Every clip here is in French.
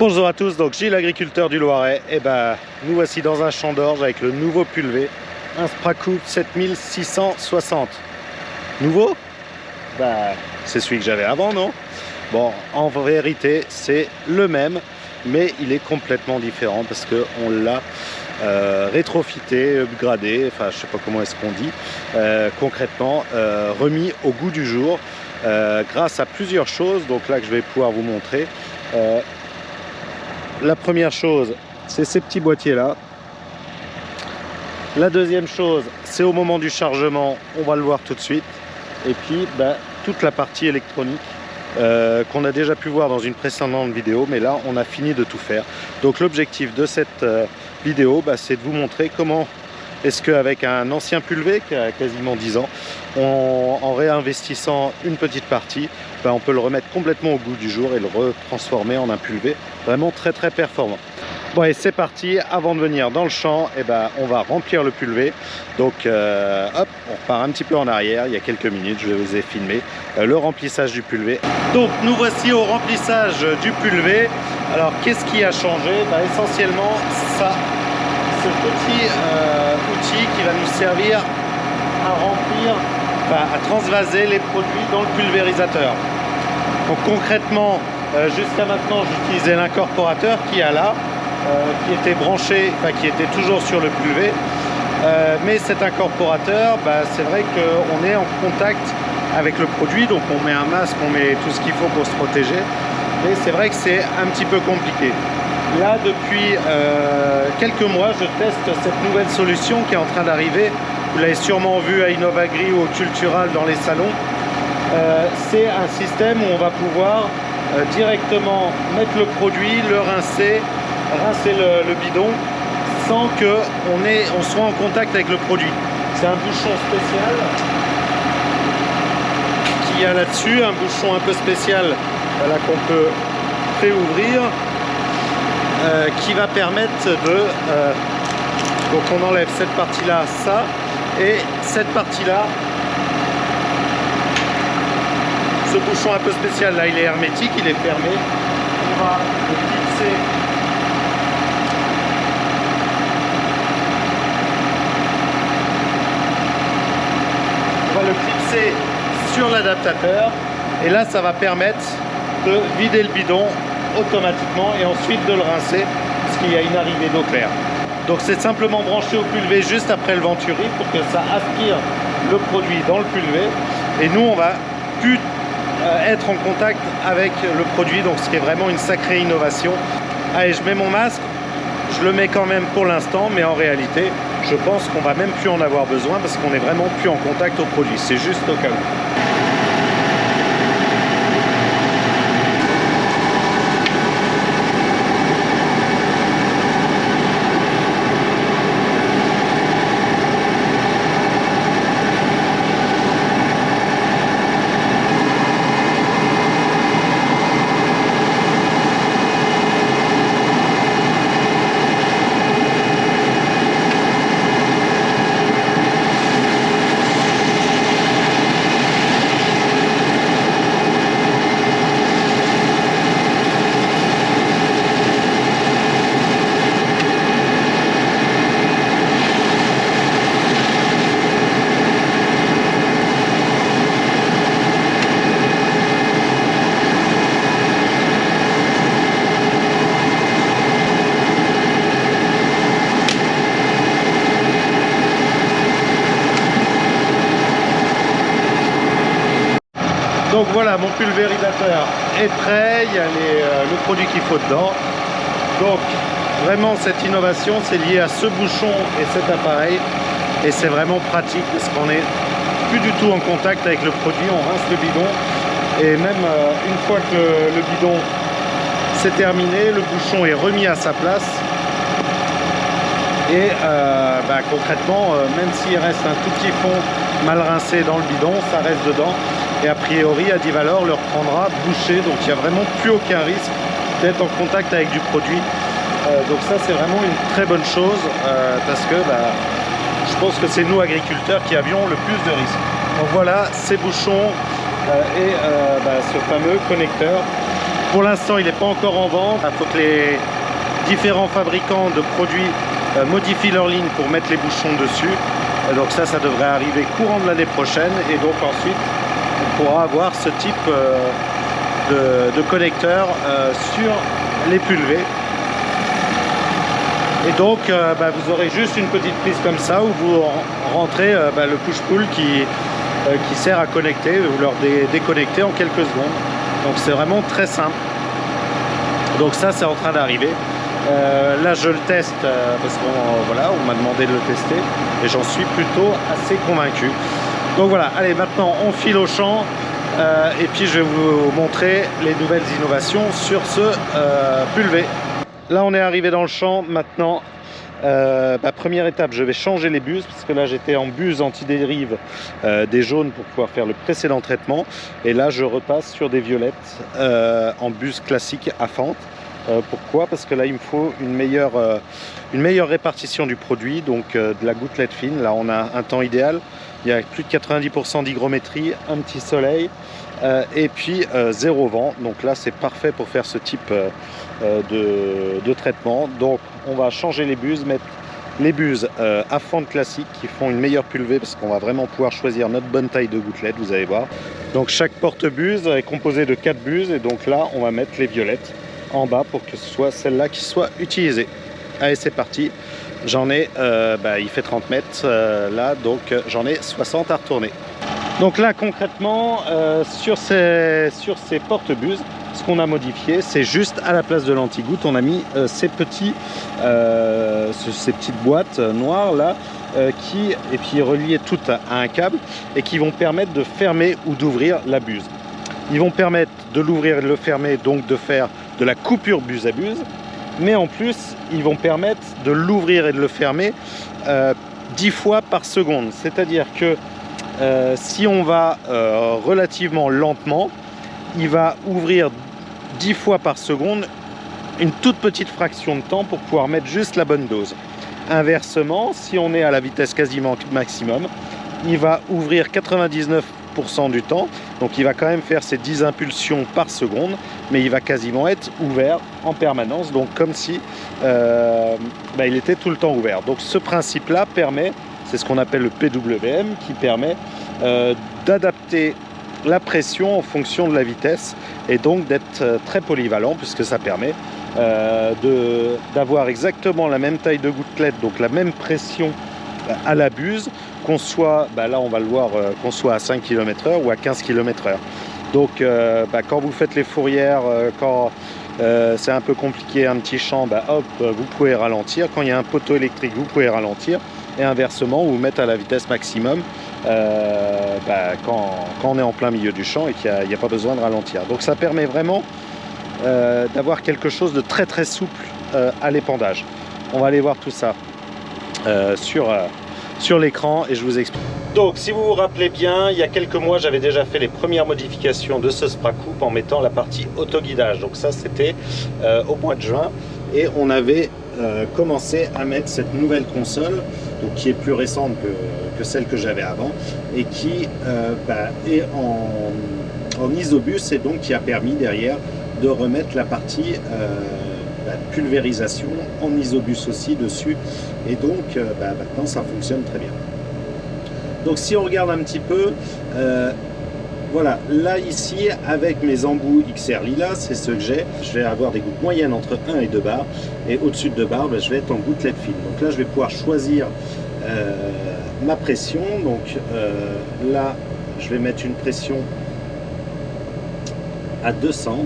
Bonjour à tous, donc Gilles, agriculteur du Loiret. Et nous voici dans un champ d'orge avec le nouveau pulvé, un Spracoup 7660. Nouveau? C'est celui que j'avais avant, non? Bon, en vérité, c'est le même, mais il est complètement différent parce qu'on l'a rétrofité, upgradé, enfin je sais pas comment est-ce qu'on dit, concrètement remis au goût du jour grâce à plusieurs choses, donc là que je vais pouvoir vous montrer. La première chose, c'est ces petits boîtiers là. La deuxième chose, c'est au moment du chargement, on va le voir tout de suite. Et puis toute la partie électronique qu'on a déjà pu voir dans une précédente vidéo, mais là on a fini de tout faire. Donc l'objectif de cette vidéo, c'est de vous montrer comment est-ce qu'avec un ancien pulvé qui a quasiment 10 ans, en réinvestissant une petite partie, on peut le remettre complètement au goût du jour et le retransformer en un pulvé vraiment très performant. Bon, et c'est parti. Avant de venir dans le champ, on va remplir le pulvé. Donc hop, on repart un petit peu en arrière. Il y a quelques minutes, je vous ai filmé le remplissage du pulvé. Donc nous voici au remplissage du pulvé. Alors qu'est-ce qui a changé? Essentiellement ça, ce petit outil qui va nous servir à remplir, à transvaser les produits dans le pulvérisateur. Donc concrètement, jusqu'à maintenant, j'utilisais l'incorporateur qui est là, qui était branché, qui était toujours sur le pulvé. Mais cet incorporateur, c'est vrai qu'on est en contact avec le produit, donc on met un masque, on met tout ce qu'il faut pour se protéger. Mais c'est vrai que c'est un petit peu compliqué. Là, depuis quelques mois, je teste cette nouvelle solution qui est en train d'arriver. Vous l'avez sûrement vu à Innovagri ou au Cultural dans les salons. C'est un système où on va pouvoir directement mettre le produit, le rincer le bidon sans qu'on soit en contact avec le produit. C'est un bouchon spécial qu'il y a là-dessus, un bouchon un peu spécial qu'on peut préouvrir. Qui va permettre de donc on enlève cette partie là, ça, et cette partie là, ce bouchon un peu spécial là, il est hermétique, il est fermé. On va le clipser sur l'adaptateur, et là ça va permettre de vider le bidon automatiquement et ensuite de le rincer parce qu'il y a une arrivée d'eau claire. Donc c'est simplement branché au pulvé juste après le venturi pour que ça aspire le produit dans le pulvé, et nous on va plus être en contact avec le produit, donc ce qui est vraiment une sacrée innovation. Allez, je mets mon masque, je le mets quand même pour l'instant, mais en réalité je pense qu'on va même plus en avoir besoin parce qu'on est vraiment plus en contact au produit, c'est juste au cas où. Donc voilà, mon pulvérisateur est prêt, il y a le produit qu'il faut dedans. Donc vraiment cette innovation, c'est lié à ce bouchon et cet appareil, et c'est vraiment pratique parce qu'on n'est plus du tout en contact avec le produit, on rince le bidon, et même une fois que le bidon c'est terminé, le bouchon est remis à sa place. Et concrètement, même s'il reste un tout petit fond mal rincé dans le bidon, ça reste dedans. Et a priori, Adivalor le reprendra bouché. Donc il n'y a vraiment plus aucun risque d'être en contact avec du produit. Donc ça, c'est vraiment une très bonne chose parce que je pense que c'est nous, agriculteurs, qui avions le plus de risques. Donc voilà, ces bouchons et ce fameux connecteur Pour l'instant, il n'est pas encore en vente. Il faut que les différents fabricants de produits modifient leur ligne pour mettre les bouchons dessus. Donc ça devrait arriver courant de l'année prochaine. Et donc ensuite, on pourra avoir ce type de connecteur sur les pulls V. Et donc vous aurez juste une petite prise comme ça où vous rentrez le push-pull qui sert à connecter ou leur déconnecter en quelques secondes. Donc c'est vraiment très simple. Donc ça c'est en train d'arriver. Là je le teste parce qu'on voilà, on m'a demandé de le tester et j'en suis plutôt assez convaincu. Donc voilà, allez, maintenant on file au champ et puis je vais vous montrer les nouvelles innovations sur ce pull V. Là on est arrivé dans le champ. Maintenant première étape, je vais changer les buses parce que là j'étais en buse anti-dérive des jaunes pour pouvoir faire le précédent traitement, et là je repasse sur des violettes en buse classique à fente. Pourquoi? Parce que là il me faut une meilleure répartition du produit, donc de la gouttelette fine. Là on a un temps idéal, il y a plus de 90% d'hygrométrie, un petit soleil et puis zéro vent. Donc là c'est parfait pour faire ce type de traitement. Donc on va changer les buses, mettre les buses à fente classique qui font une meilleure pull V, parce qu'on va vraiment pouvoir choisir notre bonne taille de gouttelette, vous allez voir. Donc chaque porte-buse est composé de 4 buses, et donc là on va mettre les violettes en bas pour que ce soit celle-là qui soit utilisée. Allez, c'est parti. J'en ai, il fait 30 mètres là, donc j'en ai 60 à retourner. Donc là concrètement sur ces porte-buses, ce qu'on a modifié, c'est juste à la place de l'anti-goutte, on a mis ces petites boîtes noires là et puis reliées toutes à un câble, et qui vont permettre de fermer ou d'ouvrir la buse. Ils vont permettre de l'ouvrir et de le fermer, donc de faire de la coupure buse à buse, mais en plus ils vont permettre de l'ouvrir et de le fermer 10 fois par seconde. C'est-à-dire que si on va relativement lentement, il va ouvrir 10 fois par seconde, une toute petite fraction de temps pour pouvoir mettre juste la bonne dose. Inversement, si on est à la vitesse quasiment maximum, il va ouvrir 99% du temps, donc il va quand même faire ses 10 impulsions par seconde, mais il va quasiment être ouvert en permanence, donc comme si il était tout le temps ouvert. Donc ce principe-là permet, c'est ce qu'on appelle le PWM, qui permet d'adapter la pression en fonction de la vitesse, et donc d'être très polyvalent, puisque ça permet d'avoir exactement la même taille de gouttelette, donc la même pression à la buse, qu'on soit, là on va le voir, qu'on soit à 5 km/h ou à 15 km/h. Donc quand vous faites les fourrières, quand c'est un peu compliqué, un petit champ, hop, vous pouvez ralentir. Quand il y a un poteau électrique, vous pouvez ralentir, et inversement, vous mettre à la vitesse maximum quand on est en plein milieu du champ et qu'il n'y a pas besoin de ralentir. Donc ça permet vraiment d'avoir quelque chose de très très souple à l'épandage. On va aller voir tout ça sur l'écran et je vous explique. Donc si vous vous rappelez bien, il y a quelques mois j'avais déjà fait les premières modifications de ce Spra Coupe en mettant la partie autoguidage. Donc ça c'était au mois de juin, et on avait commencé à mettre cette nouvelle console, donc qui est plus récente que celle que j'avais avant, et qui est en isobus, et donc qui a permis derrière de remettre la partie pulvérisation en isobus aussi dessus, et donc maintenant ça fonctionne très bien. Donc si on regarde un petit peu, voilà, là ici avec mes embouts XR Lila, c'est ce que j'ai. Je vais avoir des gouttes moyennes entre 1 et 2 bars, et au-dessus de 2 bars, je vais être en gouttelette fine. Donc là je vais pouvoir choisir ma pression. Donc là je vais mettre une pression à 200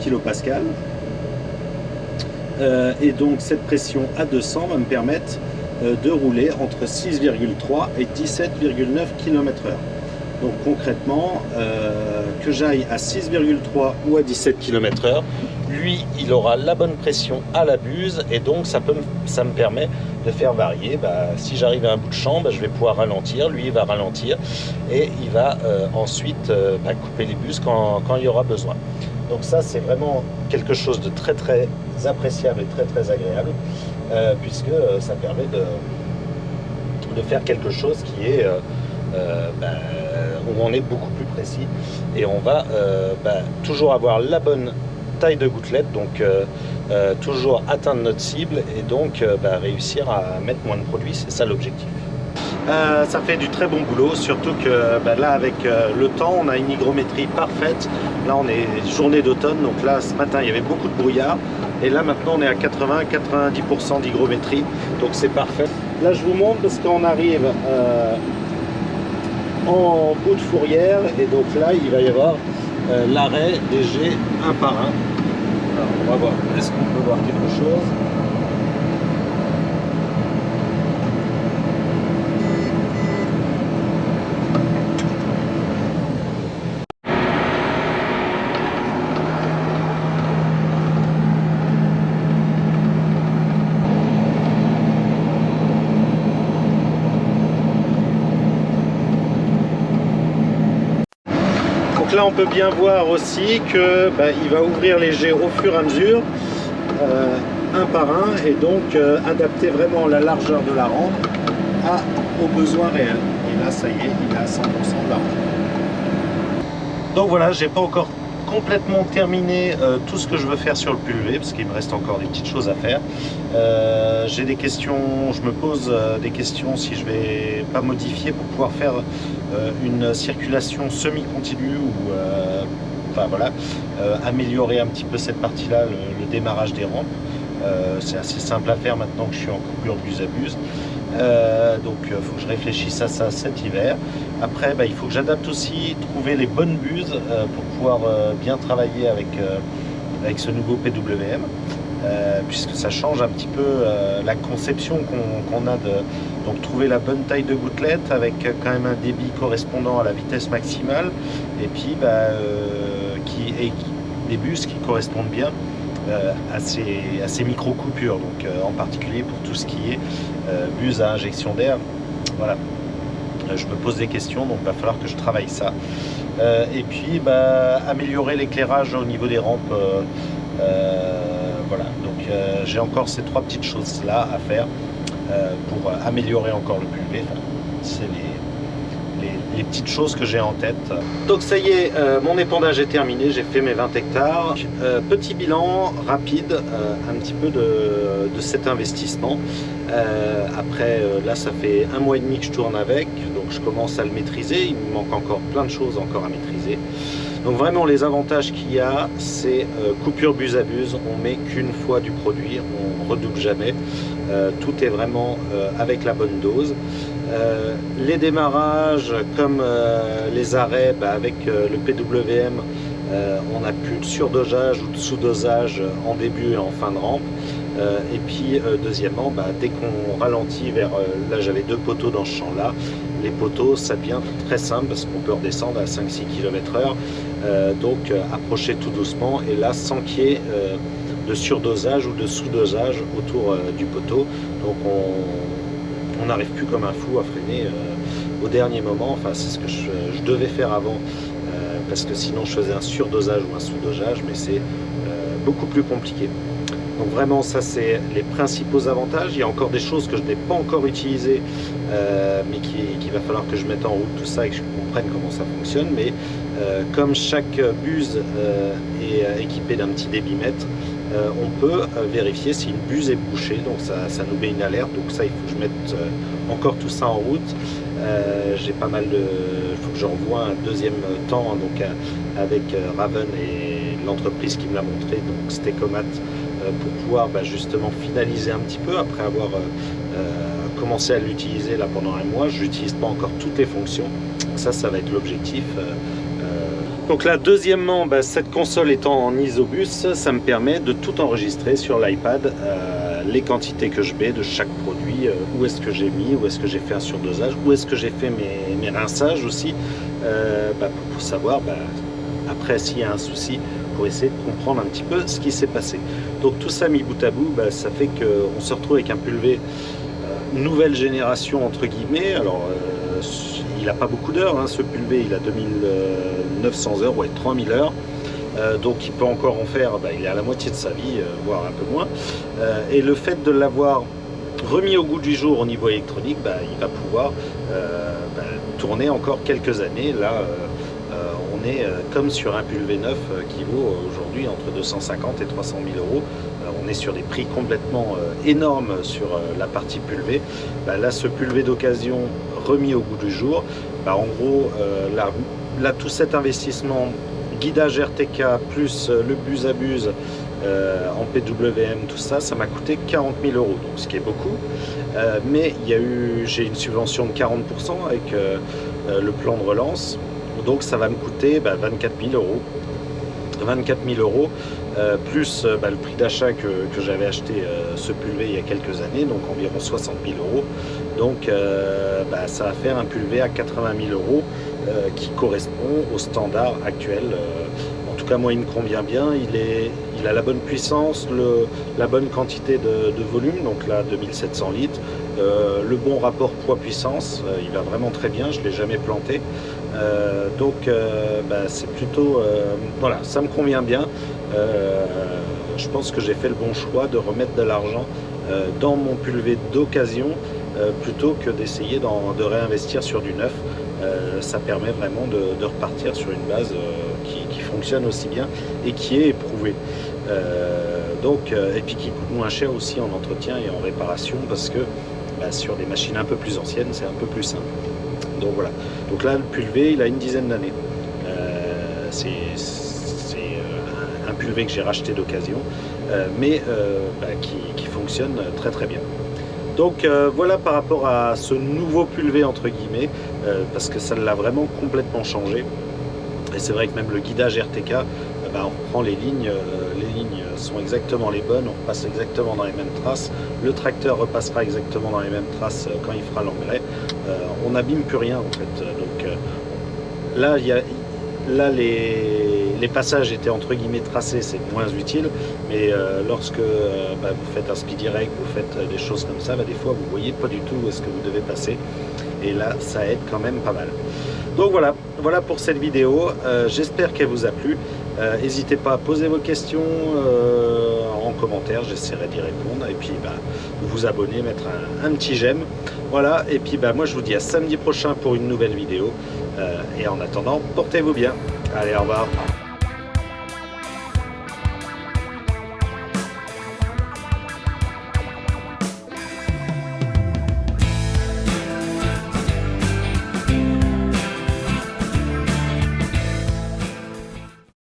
kPa, et donc cette pression à 200 va me permettre de rouler entre 6,3 et 17,9 km/h. Donc concrètement, que j'aille à 6,3 ou à 17 km/h, lui il aura la bonne pression à la buse, et donc ça me permet de faire varier. Si j'arrive à un bout de champ, je vais pouvoir ralentir, lui il va ralentir, et il va ensuite couper les buses quand il y aura besoin. Donc ça c'est vraiment quelque chose de très très appréciable et très très agréable, puisque ça permet de faire quelque chose qui est où on est beaucoup plus précis et on va toujours avoir la bonne taille de gouttelette, donc toujours atteindre notre cible et donc réussir à mettre moins de produits, c'est ça l'objectif. Ça fait du très bon boulot, surtout que là avec le temps on a une hygrométrie parfaite. Là on est journée d'automne, donc là ce matin il y avait beaucoup de brouillard et là maintenant on est à 80-90% d'hygrométrie, donc c'est parfait. Là je vous montre parce qu'on arrive en bout de fourrière et donc là il va y avoir l'arrêt des jets un par un. Alors, on va voir, est-ce qu'on peut voir quelque chose? Là on peut bien voir aussi que il va ouvrir les jets au fur et à mesure, un par un, et donc adapter vraiment la largeur de la rampe aux besoins réels. Et là ça y est, il est à 100% de la rampe. Donc voilà, j'ai pas encore complètement terminé tout ce que je veux faire sur le PUV parce qu'il me reste encore des petites choses à faire. J'ai des questions, je me pose des questions si je vais pas modifier pour pouvoir faire une circulation semi-continue ou améliorer un petit peu cette partie-là, le démarrage des rampes. C'est assez simple à faire maintenant que je suis en coupure buse-à-buse. Donc il faut que je réfléchisse à ça cet hiver. Après il faut que j'adapte aussi, trouver les bonnes buses pour pouvoir bien travailler avec ce nouveau PWM, puisque ça change un petit peu la conception qu'on a donc trouver la bonne taille de gouttelette avec quand même un débit correspondant à la vitesse maximale et puis des bus qui correspondent bien à ces micro-coupures, donc en particulier pour tout ce qui est bus à injection d'air. Voilà, je me pose des questions, donc il va falloir que je travaille ça. Et puis améliorer l'éclairage au niveau des rampes. Voilà, donc j'ai encore ces trois petites choses là à faire pour améliorer encore le PUV. Enfin, c'est les petites choses que j'ai en tête. Donc ça y est, mon épandage est terminé, j'ai fait mes 20 hectares. Petit bilan rapide un petit peu de cet investissement. Après là ça fait 1 mois et demi que je tourne avec, donc je commence à le maîtriser, il me manque encore plein de choses encore à maîtriser. Donc vraiment les avantages qu'il y a, c'est coupure buse-à-buse, on met qu'une fois du produit, on redouble jamais, tout est vraiment avec la bonne dose. Les démarrages comme les arrêts, avec le PWM, on n'a plus de surdosage ou de sous-dosage en début et en fin de rampe. Et puis deuxièmement, dès qu'on ralentit vers, là j'avais 2 poteaux dans ce champ là, les poteaux ça devient très simple parce qu'on peut redescendre à 5-6 km/h, donc approcher tout doucement et là sans qu'il y ait de surdosage ou de sous-dosage autour du poteau. Donc on n'arrive plus comme un fou à freiner au dernier moment. Enfin c'est ce que je devais faire avant, parce que sinon je faisais un surdosage ou un sous-dosage, mais c'est beaucoup plus compliqué. Donc vraiment ça c'est les principaux avantages. Il y a encore des choses que je n'ai pas encore utilisées, mais qu'il va falloir que je mette en route tout ça et que je comprenne comment ça fonctionne. Mais comme chaque buse est équipée d'un petit débitmètre, on peut vérifier si une buse est bouchée, donc ça nous met une alerte. Donc ça il faut que je mette encore tout ça en route. J'ai pas mal de... Il faut que je revoie un deuxième temps donc avec Raven et l'entreprise qui me l'a montré, donc Stecomat, pour pouvoir justement finaliser un petit peu après avoir commencé à l'utiliser là pendant 1 mois. Je n'utilise pas encore toutes les fonctions, ça va être l'objectif. Donc là deuxièmement, cette console étant en isobus, ça me permet de tout enregistrer sur l'iPad, les quantités que je mets de chaque produit, où est-ce que j'ai mis, où est-ce que j'ai fait un surdosage, où est-ce que j'ai fait mes rinçages aussi, pour savoir après s'il y a un souci, pour essayer de comprendre un petit peu ce qui s'est passé. Donc tout ça mis bout à bout, ça fait qu'on se retrouve avec un PUV nouvelle génération entre guillemets. Alors il n'a pas beaucoup d'heures, ce PUV, il a 2900 heures, ouais 3000 heures. Donc il peut encore en faire, il est à la moitié de sa vie, voire un peu moins. Et le fait de l'avoir remis au goût du jour au niveau électronique, il va pouvoir tourner encore quelques années. Là, on est comme sur un pulvé neuf qui vaut aujourd'hui entre 250 et 300 000 euros. On est sur des prix complètement énormes sur la partie pulvé. Là, ce pulvé d'occasion remis au goût du jour, en gros, là, tout cet investissement, guidage RTK plus le buse-à-buse en PWM, tout ça, ça m'a coûté 40 000 euros, donc ce qui est beaucoup. Mais j'ai une subvention de 40% avec le plan de relance, donc ça va me coûter 24 000 euros. 24 000 euros, plus le prix d'achat que j'avais acheté ce pulvé il y a quelques années, donc environ 60 000 euros. Donc ça va faire un pulvé à 80 000 euros qui correspond au standard actuel. En tout cas, moi, il me convient bien. Il a la bonne puissance, la bonne quantité de volume, donc là, 2700 litres. Le bon rapport poids-puissance, il va vraiment très bien, je ne l'ai jamais planté. C'est plutôt... voilà, ça me convient bien. Je pense que j'ai fait le bon choix de remettre de l'argent dans mon pulvé d'occasion plutôt que d'essayer de réinvestir sur du neuf. Ça permet vraiment de repartir sur une base qui fonctionne aussi bien et qui est éprouvée. Et puis qui coûte moins cher aussi en entretien et en réparation, parce que sur des machines un peu plus anciennes, c'est un peu plus simple. Donc voilà. Donc là, le pulvé, il a une dizaine d'années. C'est un pulvé que j'ai racheté d'occasion, mais qui fonctionne très très bien. Donc voilà par rapport à ce nouveau pulvé entre guillemets, parce que ça l'a vraiment complètement changé. Et c'est vrai que même le guidage RTK, on reprend les lignes sont exactement les bonnes, on repasse exactement dans les mêmes traces, le tracteur repassera exactement dans les mêmes traces quand il fera l'engrais, on n'abîme plus rien en fait. Donc là, les passages étaient entre guillemets tracés, c'est moins utile, mais lorsque vous faites un speed direct, vous faites des choses comme ça, des fois vous voyez pas du tout où est-ce que vous devez passer, et là ça aide quand même pas mal. Donc voilà pour cette vidéo, j'espère qu'elle vous a plu. N'hésitez pas à poser vos questions en commentaire, j'essaierai d'y répondre, et puis vous abonner, mettre un petit j'aime. Voilà, et puis moi je vous dis à samedi prochain pour une nouvelle vidéo, et en attendant, portez-vous bien. Allez, au revoir.